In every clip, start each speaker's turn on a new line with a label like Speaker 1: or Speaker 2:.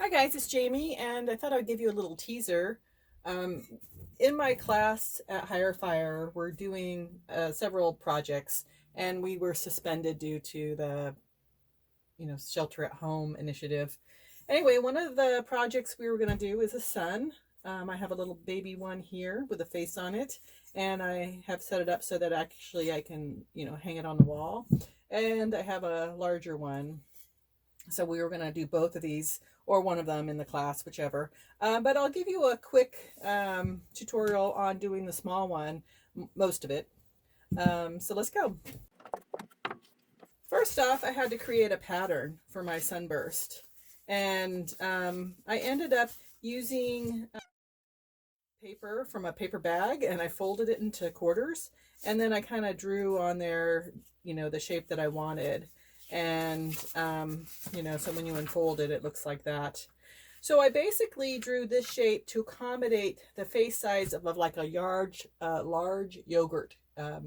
Speaker 1: Hi guys, it's Jamie, and I thought I'd give you a little teaser. Um, in my class at Higher Fire, we're doing several projects, and we were suspended due to the, shelter at home initiative. Anyway, one of the projects we were going to do is a sun. I have a little baby one here with a face on it, and I have set it up so that actually I can, hang it on the wall. And I have a larger one, so we were going to do both of these or one of them in the class, whichever. But I'll give you a quick tutorial on doing the small one, most of it. So let's go. First off, I had to create a pattern for my sunburst. And I ended up using paper from a paper bag, and I folded it into quarters. And then I kind of drew on there, the shape that I wanted. And so when you unfold it, it looks like that. So I basically drew this shape to accommodate the face size of like a large yogurt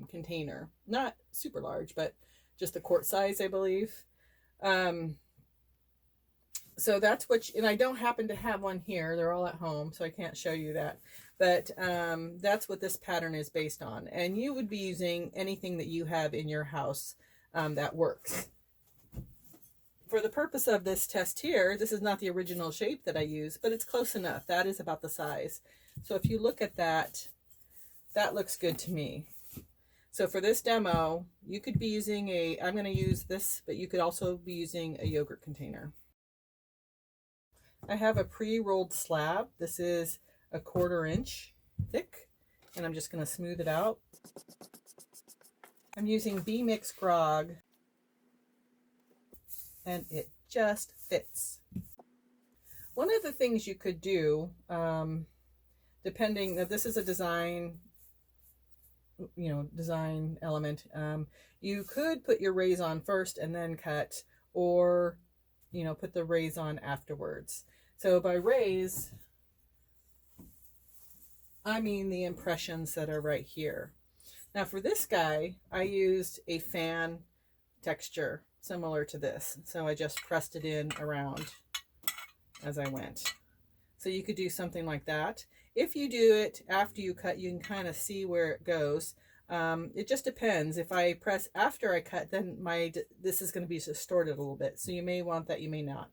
Speaker 1: container. Not super large, but just the quart size, I believe. So that's and I don't happen to have one here. They're all at home, so I can't show you that. But that's what this pattern is based on. And you would be using anything that you have in your house that works. For the purpose of this test here, this is not the original shape that I use, but it's close enough. That is about the size. So if you look at that, that looks good to me. So for this demo, you could be using I'm going to use this, but you could also be using a yogurt container. I have a pre-rolled slab. This is a 1/4 inch thick, and I'm just going to smooth it out. I'm using B-Mix Grog, and it just fits. One of the things you could do, depending, now this is a design element, you could put your raise on first and then cut, or put the raise on afterwards. So by raise, I mean the impressions that are right here. Now for this guy, I used a fan texture similar to this. So I just pressed it in around as I went. So you could do something like that. If you do it after you cut, you can kind of see where it goes. It just depends. If I press after I cut, then this is going to be distorted a little bit. So you may want that, you may not.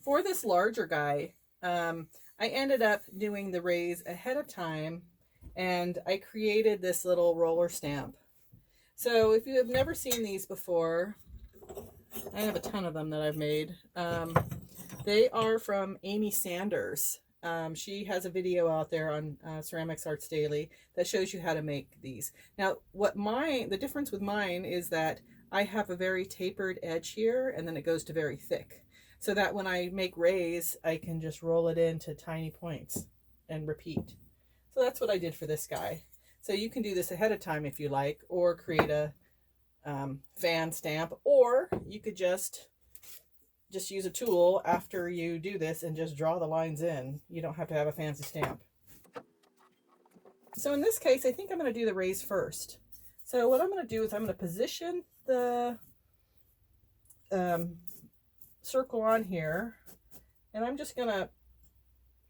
Speaker 1: For this larger guy, I ended up doing the raise ahead of time, and I created this little roller stamp. So if you have never seen these before, I have a ton of them that I've made. They are from Amy Sanders. She has a video out there on Ceramics Arts Daily that shows you how to make these. Now, the difference with mine is that I have a very tapered edge here, and then it goes to very thick. So that when I make rays, I can just roll it into tiny points and repeat. So that's what I did for this guy. So you can do this ahead of time if you like, or create a fan stamp, or you could just use a tool after you do this and just draw the lines in. You don't have to have a fancy stamp. So in this case, I think I'm going to do the raise first. So what I'm going to do is I'm going to position the circle on here, and I'm just going to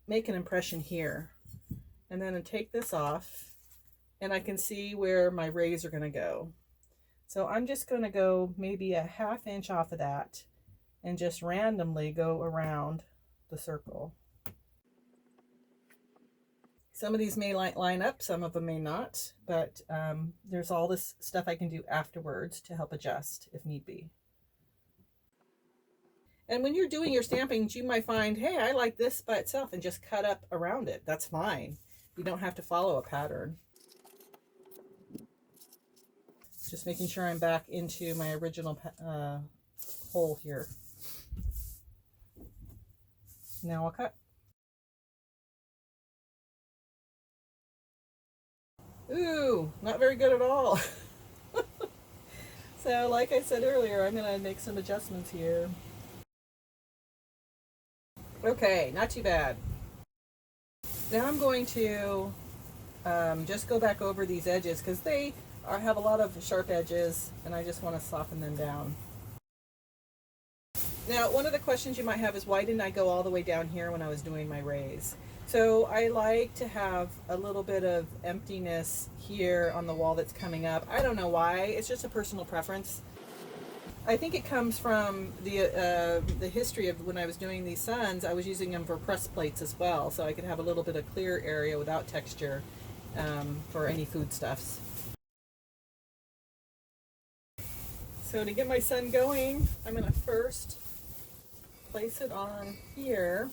Speaker 1: make an impression here. And then I take this off, and I can see where my rays are going to go. So I'm just going to go maybe a 1/2 inch off of that and just randomly go around the circle. Some of these may line up, some of them may not, but there's all this stuff I can do afterwards to help adjust if need be. And when you're doing your stampings, you might find, hey, I like this by itself, and just cut up around it. That's fine. You don't have to follow a pattern. Just making sure I'm back into my original hole here. Now I'll cut. Ooh, not very good at all. So like I said earlier, I'm going to make some adjustments here. Okay, not too bad. Now I'm going to just go back over these edges, because they I have a lot of sharp edges and I just want to soften them down. Now, one of the questions you might have is why didn't I go all the way down here when I was doing my raise? So I like to have a little bit of emptiness here on the wall that's coming up. I don't know why, it's just a personal preference. I think it comes from the history of when I was doing these suns. I was using them for press plates as well, so I could have a little bit of clear area without texture for any foodstuffs. So to get my sun going, I'm going to first place it on here.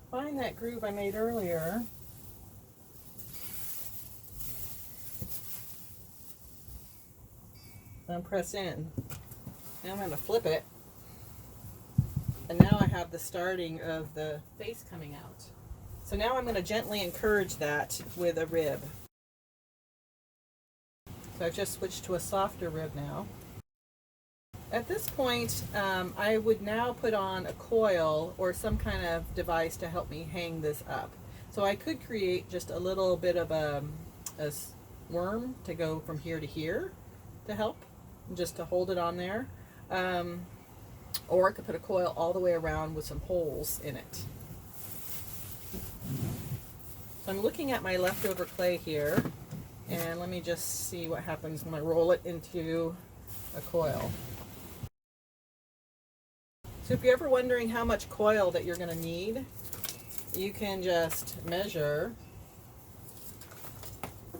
Speaker 1: Find that groove I made earlier. And press in. Now I'm going to flip it. And now I have the starting of the face coming out. So now I'm going to gently encourage that with a rib. So I've just switched to a softer rib now. At this point, I would now put on a coil or some kind of device to help me hang this up. So I could create just a little bit of a worm to go from here to here to help, just to hold it on there. Or I could put a coil all the way around with some holes in it. So I'm looking at my leftover clay here, and let me just see what happens when I roll it into a coil. So if you're ever wondering how much coil that you're going to need, you can just measure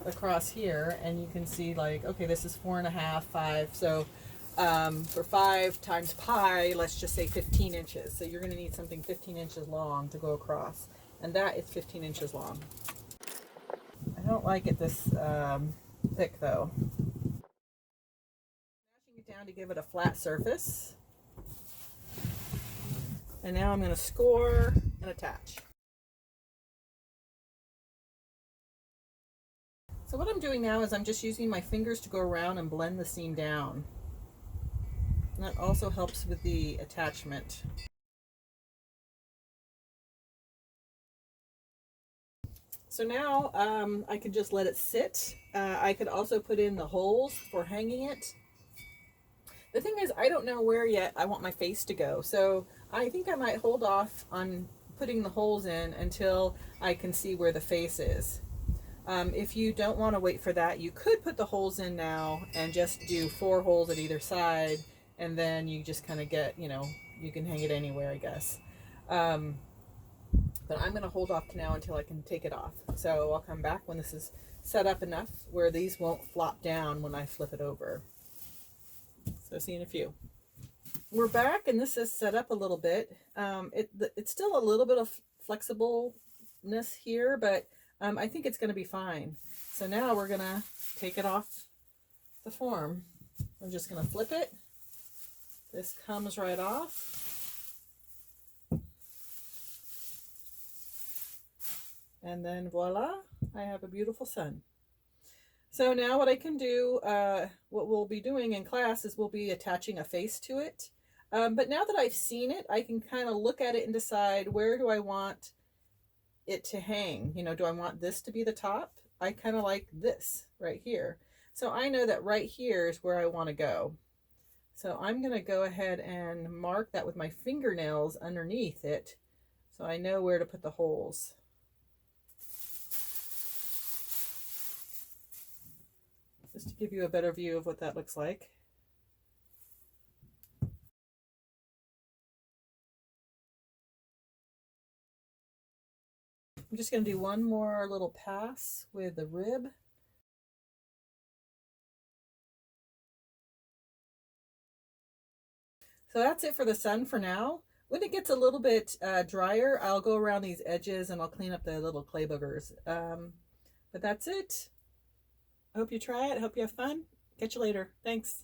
Speaker 1: across here and you can see, like, okay, this is 4.5, 5. So for 5 times pi, let's just say 15 inches. So you're going to need something 15 inches long to go across. And that is 15 inches long. I don't like it this thick though. Mashing it down to give it a flat surface. And now I'm going to score and attach. So what I'm doing now is I'm just using my fingers to go around and blend the seam down. And that also helps with the attachment. So now I could just let it sit. I could also put in the holes for hanging it. The thing is, I don't know where yet I want my face to go. So I think I might hold off on putting the holes in until I can see where the face is. If you don't want to wait for that, you could put the holes in now and just do 4 holes at either side, and then you just kind of get, you can hang it anywhere, I guess. But I'm going to hold off now until I can take it off. So I'll come back when this is set up enough where these won't flop down when I flip it over. So see you in a few. We're back and this is set up a little bit. It's still a little bit of flexibleness here, but I think it's going to be fine. So now we're going to take it off the form. I'm just going to flip it. This comes right off. And then voila, I have a beautiful sun. So now what I can do, what we'll be doing in class is we'll be attaching a face to it. But now that I've seen it, I can kind of look at it and decide, where do I want it to hang? Do I want this to be the top? I kind of like this right here. So I know that right here is where I want to go. So I'm going to go ahead and mark that with my fingernails underneath it, so I know where to put the holes. Just to give you a better view of what that looks like. I'm just going to do one more little pass with the rib. So that's it for the sun for now. When it gets a little bit drier, I'll go around these edges and I'll clean up the little clay boogers. But that's it. I hope you try it. I hope you have fun. Catch you later. Thanks.